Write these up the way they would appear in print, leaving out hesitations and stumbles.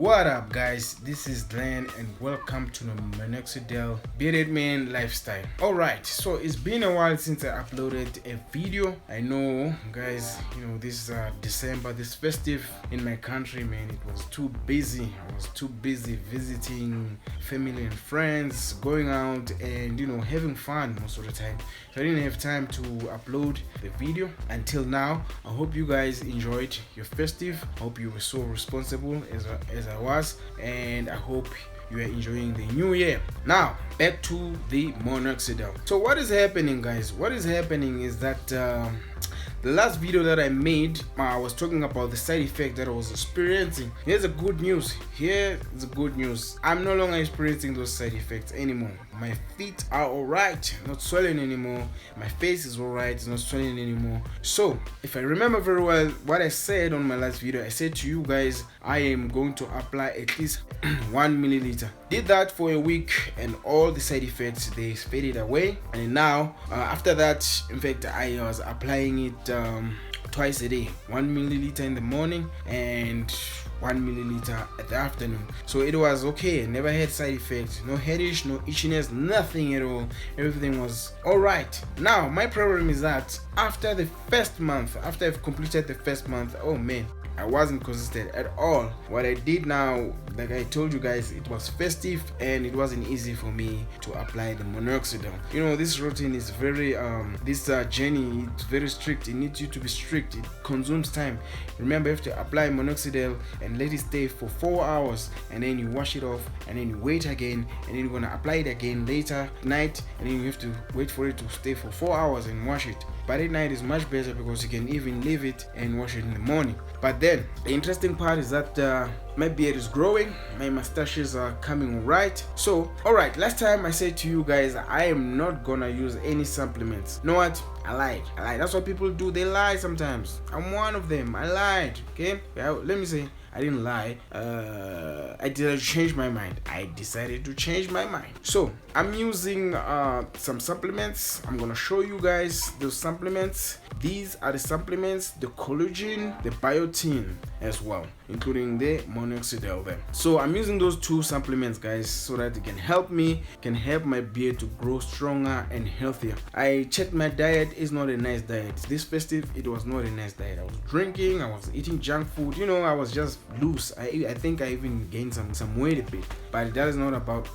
What up guys, this is Glenn and welcome to the Minoxidil Bearded Man Lifestyle. Alright, so it's been a while since I uploaded a video. I know guys, this December, this festive in my country, man, it was too busy. I was too busy visiting family and friends, going out and having fun most of the time. So I didn't have time to upload the video until now. I hope you guys enjoyed your festive. I hope you were so responsible as I was, and I hope you are enjoying the new year. Now back to the Minoxidil. So what is happening, guys? What is happening is that the last video that I made, I was talking about the side effect that I was experiencing. Here's the good news. Here's the good news. I'm no longer experiencing those side effects anymore. My feet are alright, not swelling anymore. My face is alright, it's not swelling anymore. So if I remember very well what I said on my last video, I said to you guys I am going to apply at least 1 milliliter. Did that for a week and all the side effects, they faded away. And now after that, in fact, I was applying it twice a day, 1 milliliter in the morning and 1 milliliter at the afternoon. So it was okay. Never had side effects, no headache, no itchiness, nothing at all. Everything was all right. Now my problem is that after the first month, after I've completed the first month, oh man, I wasn't consistent at all. What I did now, like I told you guys, it was festive and it wasn't easy for me to apply the Minoxidil. This routine is very this journey, it's very strict. It needs you to be strict. It consumes time. Remember, you have to apply Minoxidil and let it stay for 4 hours, and then you wash it off, and then you wait again, and then you're gonna apply it again later night, and then you have to wait for it to stay for 4 hours and wash it. But at night is much better because you can even leave it and wash it in the morning. But then the interesting part is that my beard is growing, my mustaches are coming right. So alright, last time I said to you guys I am not gonna use any supplements. You know what? I lied. That's what people do. They lie sometimes. I'm one of them. I lied. Okay, let me say I didn't lie. I did change my mind. I decided to change my mind. So I'm using some supplements. I'm gonna show you guys those supplements. These are the supplements: the collagen, the biotin as well, including the Minoxidil there. So I'm using those two supplements, guys, so that it can help me, can help my beard to grow stronger and healthier. I checked my diet. It's not a nice diet. This festive, it was not a nice diet. I was drinking, I was eating junk food. I was just loose. I think I even gained some weight a bit. But this is not about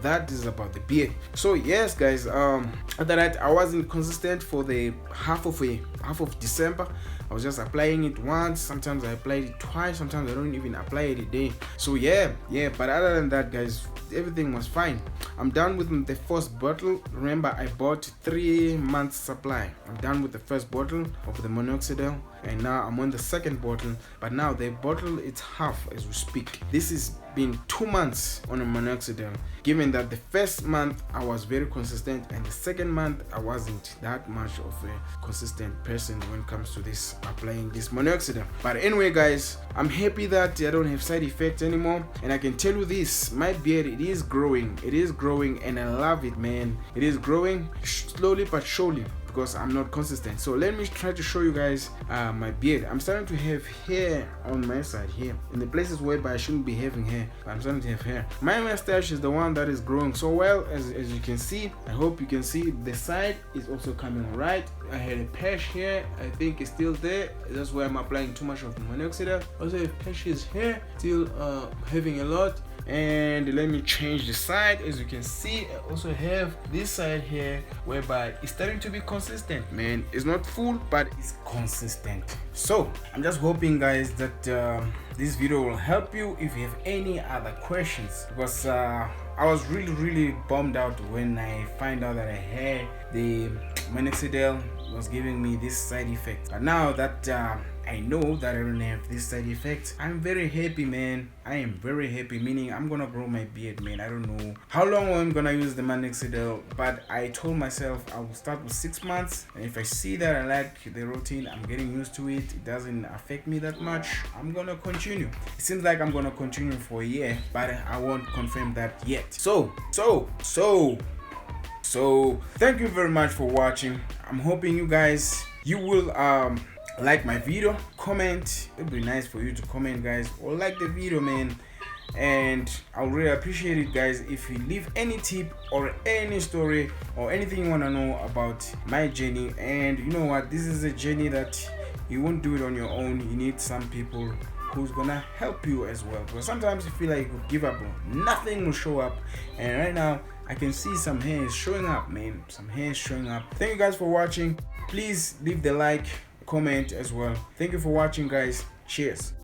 that. This is about the beard. So yes, guys, after that I wasn't consistent for the half of December. I was just applying it once. Sometimes I applied it twice. Sometimes I don't even apply it a day. So yeah. But other than that, guys, everything was fine. I'm done with the first bottle. Remember, I bought 3 months supply. I'm done with the first bottle of the Minoxidil, and now I'm on the second bottle. But now the bottle, it's half as we speak. This is been 2 months on a Minoxidil, given that the first month I was very consistent and the second month I wasn't that much of a consistent person when it comes to this applying this Minoxidil. But anyway, guys, I'm happy that I don't have side effects anymore, and I can tell you this: my beard, it is growing, and I love it, man. It is growing slowly but surely, because I'm not consistent. So let me try to show you guys my beard. I'm starting to have hair on my side here, in the places whereby I shouldn't be having hair, but I'm starting to have hair. My mustache is the one that is growing so well, as you can see. I hope you can see the side is also coming right. I had a patch here, I think it's still there. That's why I'm applying too much of the Minoxidil. Also have patches here, still having a lot. And let me change the side. As you can see, I also have this side here whereby it's starting to be consistent, man. It's not full, but it's consistent. So I'm just hoping, guys, that this video will help you if you have any other questions, because I was really bummed out when I find out that I had the Minoxidil was giving me this side effect. But now that I know that I don't have this side effect, I'm very happy, man. I am very happy, meaning I'm gonna grow my beard, man. I don't know how long I'm gonna use the Minoxidil, but I told myself I will start with 6 months, and if I see that I like the routine, I'm getting used to it, it doesn't affect me that much, I'm gonna continue. It seems like I'm gonna continue for a year, but I won't confirm that yet. So thank you very much for watching. I'm hoping you guys, you will like my video, comment. It'd be nice for you to comment, guys, or like the video, man. and I would really appreciate it, guys, if you leave any tip or any story or anything you want to know about my journey. And you know what, this is a journey that you won't do it on your own. You need some people who's gonna help you as well, because sometimes you feel like you could give up, nothing will show up. And right now I can see some hairs showing up, man, some hairs showing up. Thank you guys for watching. Please leave the like, comment as well. Thank you for watching, guys. Cheers.